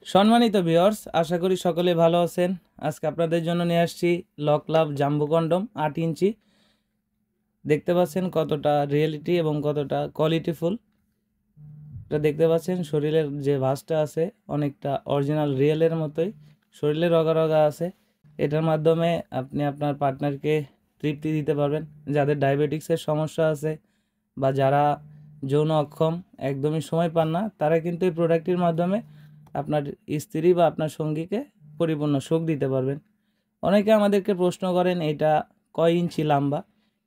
সম্মানিত ভিউয়ার্স, আশা করি সকলে ভালো আছেন। আজকে আপনাদের জন্য নিয়ে আসছি লক লাভ জাম্বো কন্ডম 8 ইঞ্চি। দেখতে পাচ্ছেন কতটা রিয়েলিটি এবং কতটা কোয়ালিটিফুল। এটা দেখতে পাচ্ছেন শরীরের যে ভাঁজটা আছে অনেকটা অরিজিনাল রিয়েলের মতোই, শরীরে রগা রগা আছে। এটার মাধ্যমে আপনি আপনার পার্টনারকে তৃপ্তি দিতে পারবেন। যাদের ডায়াবেটিক্সের সমস্যা আছে বা যারা যৌন অক্ষম, একদমই সময় পান না, তারা কিন্তু এই প্রোডাক্টটির মাধ্যমে আপনার স্ত্রী বা আপনার সঙ্গীকে পরিপূর্ণ সুখ দিতে পারবেন। অনেকে আমাদেরকে প্রশ্ন করেন এটা কয় ইঞ্চি লম্বা।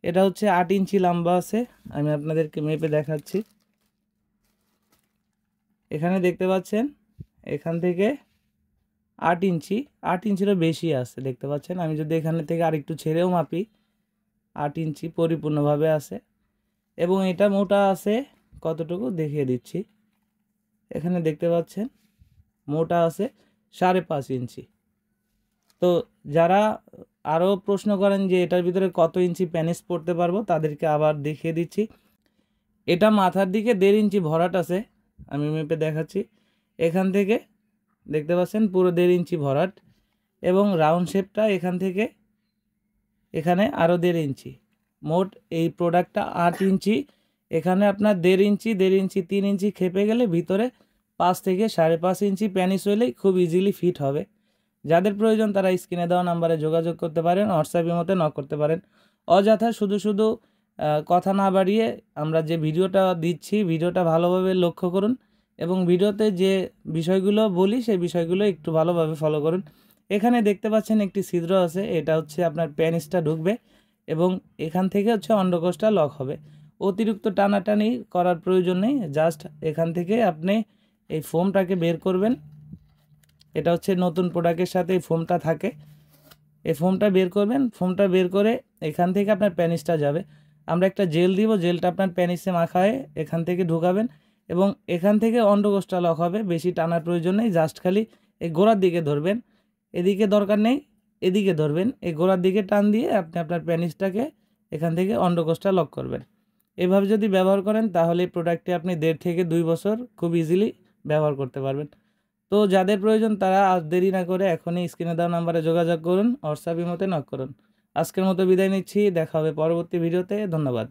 এটা হচ্ছে 8 ইঞ্চি লম্বা আছে। আমি আপনাদেরকে মেপে দেখাচ্ছি। এখানে দেখতে পাচ্ছেন এখান থেকে 8 ইঞ্চি, 8 ইঞ্চিরও বেশি আছে দেখতে পাচ্ছেন। আমি যদি এখানে থেকে আরেকটু ছেড়েও মাপি, 8 ইঞ্চি পরিপূর্ণভাবে আছে। এবং এটা মোটা আছে কতটুকু দেখিয়ে দিচ্ছি। এখানে দেখতে পাচ্ছেন মোটা আছে 5.5 ইঞ্চি। তো যারা আরও প্রশ্ন করেন যে এটার ভিতরে কত ইঞ্চি প্যানিস পড়তে পারবো, তাদেরকে আবার দেখিয়ে দিচ্ছি। এটা মাথার দিকে 1.5 ইঞ্চি ভরাট আছে। আমি মেপে দেখাচ্ছি। এখান থেকে দেখতে পাচ্ছেন পুরো 1.5 ইঞ্চি ভরাট এবং রাউন্ড শেপটা এখান থেকে এখানে আরও 1.5 ইঞ্চি। মোট এই প্রোডাক্টটা 8 ইঞ্চি। এখানে আপনার 1.5 ইঞ্চি 1.5 ইঞ্চি 3 ইঞ্চি খেপে গেলে ভিতরে 5 থেকে 5.5 ইঞ্চি প্যানিস হলেই খুব ইজিলি ফিট হবে। যাদের প্রয়োজন তারা স্ক্রিনে দেওয়া নাম্বারে যোগাযোগ করতে পারেন, হোয়াটসঅ্যাপের মধ্যে নক করতে পারেন। অযথা শুধু শুধু কথা না বাড়িয়ে আমরা যে ভিডিওটা দিচ্ছি ভিডিওটা ভালোভাবে লক্ষ্য করুন এবং ভিডিওতে যে বিষয়গুলো বলি সেই বিষয়গুলো একটু ভালোভাবে ফলো করুন। এখানে দেখতে পাচ্ছেন একটি ছিদ্র আছে, এটা হচ্ছে আপনার প্যানিসটা ঢুকবে এবং এখান থেকে হচ্ছে অন্ডকোষটা লক হবে। অতিরিক্ত টানাটানি করার প্রয়োজন নেই, জাস্ট এখান থেকে আপনি এই ফোমটাকে বের করবেন। এটা হচ্ছে নতুন প্রোডাক্টের সাথে এই ফোমটা থাকে। এই ফোমটা বের করবেন, ফোমটা বের করে এখান থেকে আপনার প্যানিসটা যাবে। আমরা একটা জেল দিব, জেলটা আপনার প্যানিসে মাখায় এখান থেকে ঢুকাবেন এবং এখান থেকে অন্ডকোষটা লক হবে। বেশি টানার প্রয়োজন নেই, জাস্ট খালি এই গোড়ার দিকে ধরবেন, এদিকে দরকার নেই, এদিকে ধরবেন। এই গোড়ার দিকে টান দিয়ে আপনি আপনার প্যানিসটাকে এখান থেকে অন্ডকোষটা লক করবেন। এভাবে যদি ব্যবহার করেন তাহলে এই প্রোডাক্টটি আপনি 1.5 থেকে 2 বছর খুব ইজিলি ব্যবহার করতে পারবেন। তো যাদের প্রয়োজন তারা আজ দেরি না করে এখনই স্ক্রিনে দেওয়া নাম্বারে যোগাযোগ করুন, হোয়াটসঅ্যাপের মতো নক করুন। আজকের মতো বিদায় নিচ্ছি, দেখা হবে পরবর্তী ভিডিওতে। ধন্যবাদ।